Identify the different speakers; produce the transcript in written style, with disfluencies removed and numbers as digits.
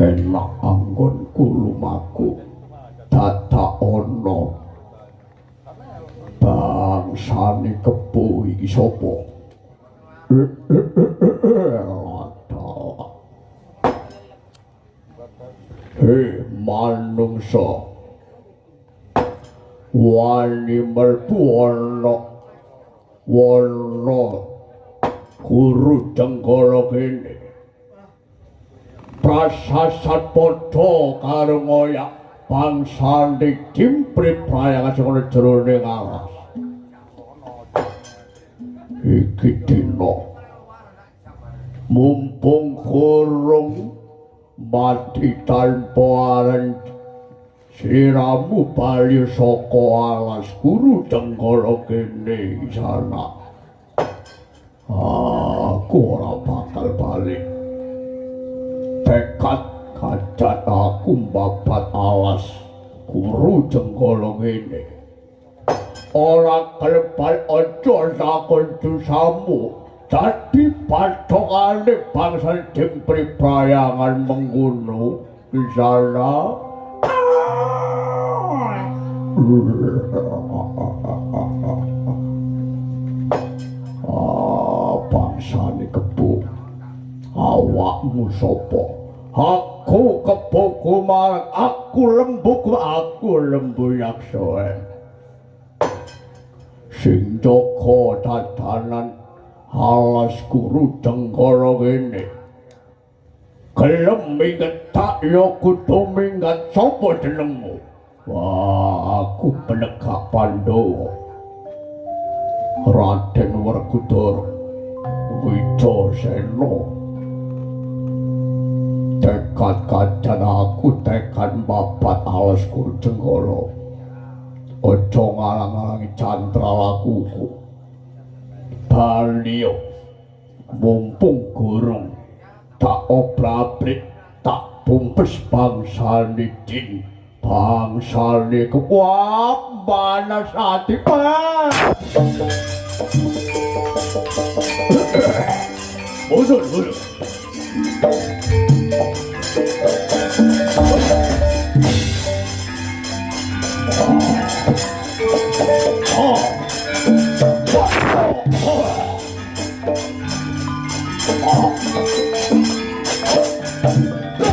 Speaker 1: enak anggonku lumaku tata ono bangsane kebo iki sapa manungsa wani mlebu ana guru Jenggala kene prasasat padha karo ngoyak bangsane Dimprit Prayanga sing ana jroning alas iki dina mumpung kurung mati tanpa aran siramu bali saka alas guru Jenggala kene sana aku ora bakal balik tekad kacat aku mbabat alas guru Jenggala kene ora kelepal aja takon dosamu dadi pathokane bangsa Dimprit Prayangan mengkono di sana bangsane kebo awakmu sapa aku kebo kumar aku lembu yaksa sing jaga dadanan alas guru Jenggala kene gelem minggetak ya kudu minggat sapa jenengmu wah aku penegak Pandhawa Raden Werkudara Wijasena tekad kacan aku tekad babat alas guru Jenggala aja ngalang-alangi cantra lakuku baliyo mumpung gurung tak obrak-abrik tak pumpes bangsane jin bangsane kekuat banas hati musuh